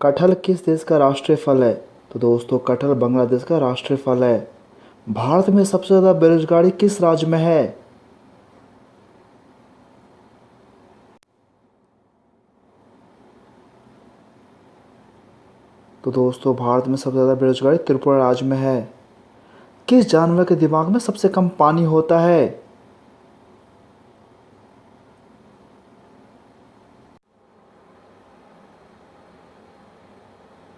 कटहल किस देश का राष्ट्रीय फल है? तो दोस्तों कटहल बांग्लादेश का राष्ट्रीय फल है। भारत में सबसे ज़्यादा बेरोजगारी किस राज्य में है? तो दोस्तों भारत में सबसे ज़्यादा बेरोजगारी त्रिपुरा राज्य में है। किस जानवर के दिमाग में सबसे कम पानी होता है?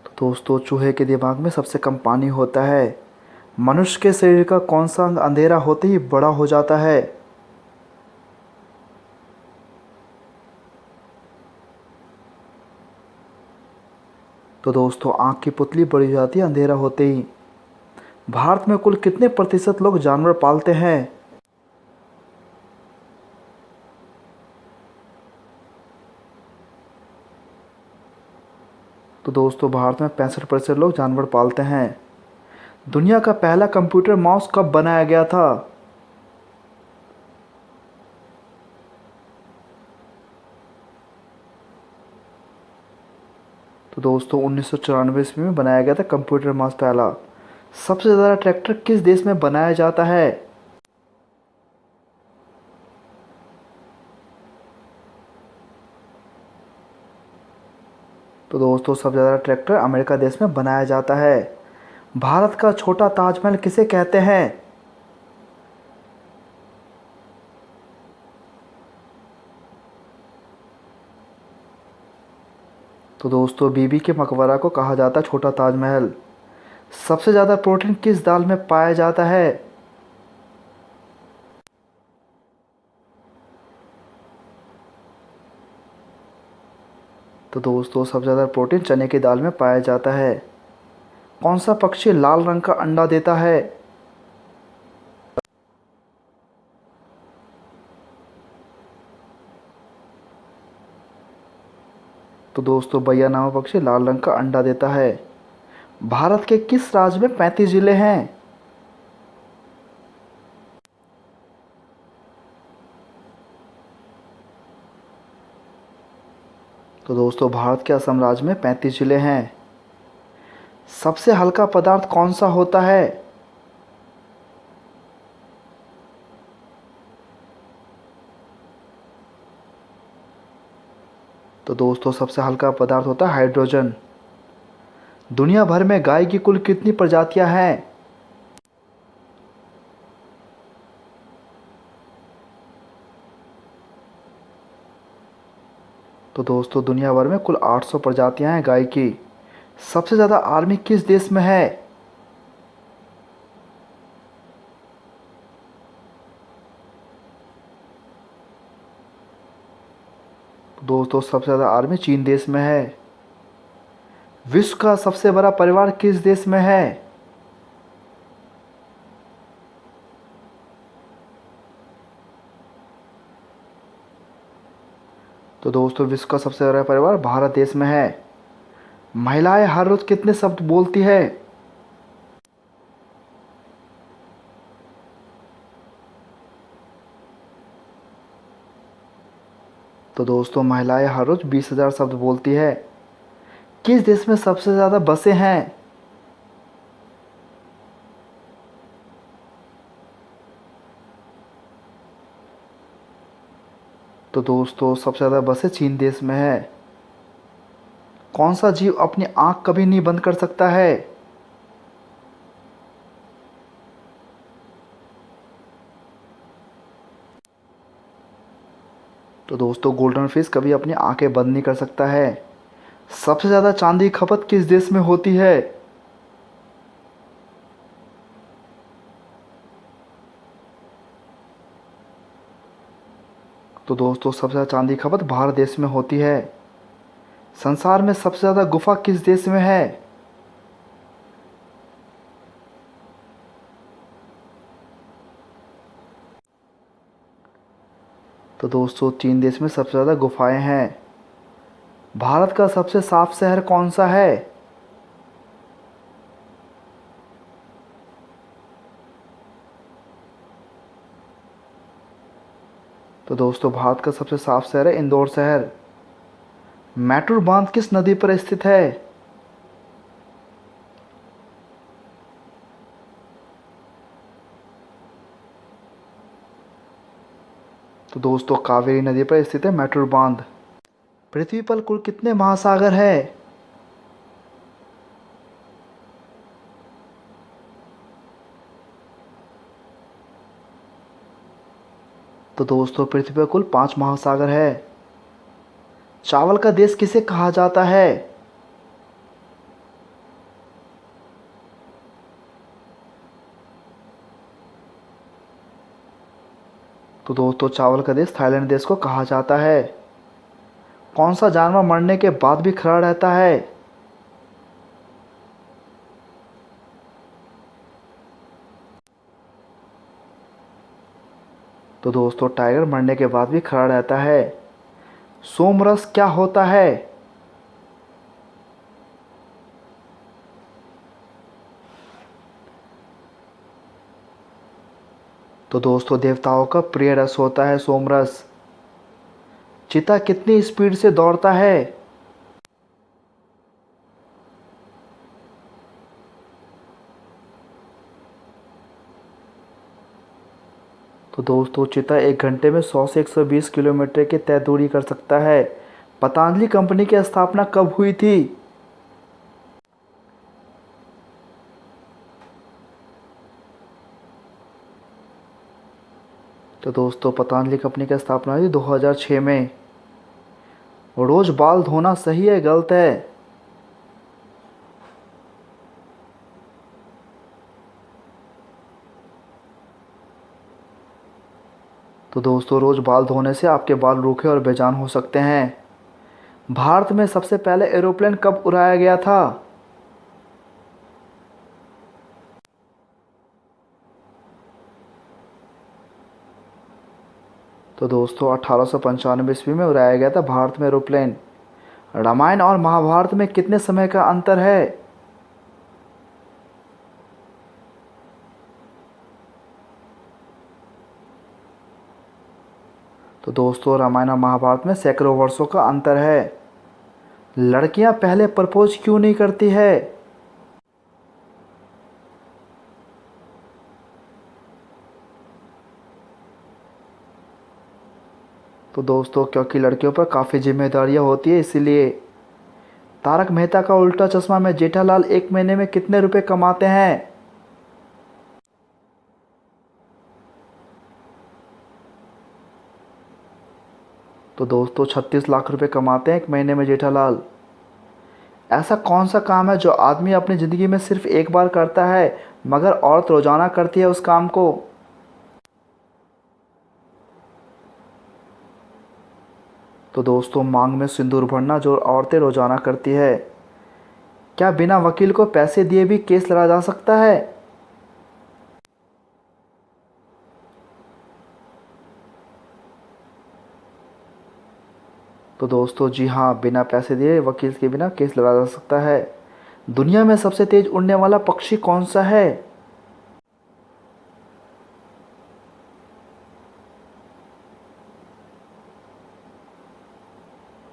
तो दोस्तों चूहे के दिमाग में सबसे कम पानी होता है। मनुष्य के शरीर का कौन सा अंग अंधेरा होते ही बड़ा हो जाता है? तो दोस्तों आँख की पुतली बड़ी हो जाती है अंधेरा होते ही। भारत में कुल कितने प्रतिशत लोग जानवर पालते हैं? तो दोस्तों भारत में 65% लोग जानवर पालते हैं। दुनिया का पहला कंप्यूटर माउस कब बनाया गया था? तो दोस्तों 1994 ईस्वी में बनाया गया था कंप्यूटर माउस पहला। सबसे ज़्यादा ट्रैक्टर किस देश में बनाया जाता है? तो दोस्तों सबसे ज़्यादा ट्रैक्टर अमेरिका देश में बनाया जाता है। भारत का छोटा ताजमहल किसे कहते हैं? तो दोस्तों बीबी के मकबरा को कहा जाता है छोटा ताजमहल। सबसे ज़्यादा प्रोटीन किस दाल में पाया जाता है? तो दोस्तों सबसे ज़्यादा प्रोटीन चने की दाल में पाया जाता है। कौन सा पक्षी लाल रंग का अंडा देता है? तो दोस्तों बैया नामक पक्षी लाल रंग का अंडा देता है। भारत के किस राज्य में 35 जिले हैं? तो दोस्तों भारत के असम राज्य में 35 जिले हैं। सबसे हल्का पदार्थ कौन सा होता है? तो दोस्तों सबसे हल्का पदार्थ होता है हाइड्रोजन। दुनिया भर में गाय की कुल कितनी प्रजातियां हैं? तो दोस्तों दुनिया भर में कुल 800 प्रजातियां हैं गाय की। सबसे ज़्यादा आर्मी किस देश में है? तो दोस्तों सबसे ज़्यादा आर्मी चीन देश में है। विश्व का सबसे बड़ा परिवार किस देश में है? तो दोस्तों विश्व का सबसे बड़ा परिवार भारत देश में है। महिलाएं हर रोज कितने शब्द बोलती है? तो दोस्तों महिलाएं हर रोज 20,000 शब्द बोलती है। किस देश में सबसे ज़्यादा बसें हैं? तो दोस्तों सबसे ज़्यादा बसें चीन देश में है। कौन सा जीव अपनी आँख कभी नहीं बंद कर सकता है? तो दोस्तों गोल्डन फिश कभी अपनी आंखें बंद नहीं कर सकता है। सबसे ज़्यादा चांदी की खपत किस देश में होती है? तो दोस्तों सबसे ज़्यादा चांदी की खपत भारत देश में होती है। संसार में सबसे ज़्यादा गुफा किस देश में है? तो दोस्तों चीन देश में सबसे ज़्यादा गुफाएं हैं। भारत का सबसे साफ शहर कौन सा है? तो दोस्तों भारत का सबसे साफ शहर है इंदौर शहर। मैटूर बांध किस नदी पर स्थित है? तो दोस्तों कावेरी नदी पर स्थित है मैटूर बांध। पृथ्वी पर कुल कितने महासागर है? तो दोस्तों पृथ्वी पर कुल 5 महासागर है। चावल का देश किसे कहा जाता है? तो दोस्तों चावल का देश थाईलैंड देश को कहा जाता है। कौन सा जानवर मरने के बाद भी खड़ा रहता है? तो दोस्तों टाइगर मरने के बाद भी खड़ा रहता है। सोमरस क्या होता है? तो दोस्तों देवताओं का प्रिय रस होता है सोमरस। चीता कितनी स्पीड से दौड़ता है? तो दोस्तों चीता 1 घंटे में 100 से 120 किलोमीटर की तय दूरी कर सकता है। पतंजलि कंपनी की स्थापना कब हुई थी? तो दोस्तों पतंजलि कंपनी की स्थापना हुई 2006 में। रोज बाल धोना सही है गलत है? तो दोस्तों रोज बाल धोने से आपके बाल रूखे और बेजान हो सकते हैं। भारत में सबसे पहले एरोप्लेन कब उड़ाया गया था? तो दोस्तों 1895 ईस्वी में उड़ाया गया था भारत में एरोप्लेन। रामायण और महाभारत में कितने समय का अंतर है? तो दोस्तों रामायण और महाभारत में सैकड़ों वर्षों का अंतर है। लड़कियां पहले प्रपोज क्यों नहीं करती है? तो दोस्तों क्योंकि लड़कियों पर काफ़ी जिम्मेदारियां होती है इसीलिए। तारक मेहता का उल्टा चश्मा में जेठालाल एक महीने में कितने रुपए कमाते हैं? तो दोस्तों 36 लाख रुपए कमाते हैं एक महीने में जेठालाल। ऐसा कौन सा काम है जो आदमी अपनी ज़िंदगी में सिर्फ एक बार करता है मगर औरत रोज़ाना करती है उस काम को? तो दोस्तों मांग में सिंदूर भरना जो औरतें रोज़ाना करती है। क्या बिना वकील को पैसे दिए भी केस लड़ा जा सकता है? तो दोस्तों जी हाँ, बिना पैसे दिए वकील के बिना केस लड़ा जा सकता है। दुनिया में सबसे तेज उड़ने वाला पक्षी कौन सा है?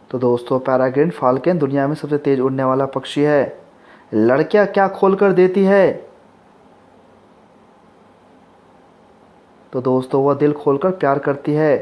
तो दोस्तों पैराग्रीन फाल्कन दुनिया में सबसे तेज उड़ने वाला पक्षी है। लड़कियां क्या खोल कर देती है? तो दोस्तों वह दिल खोलकर प्यार करती है।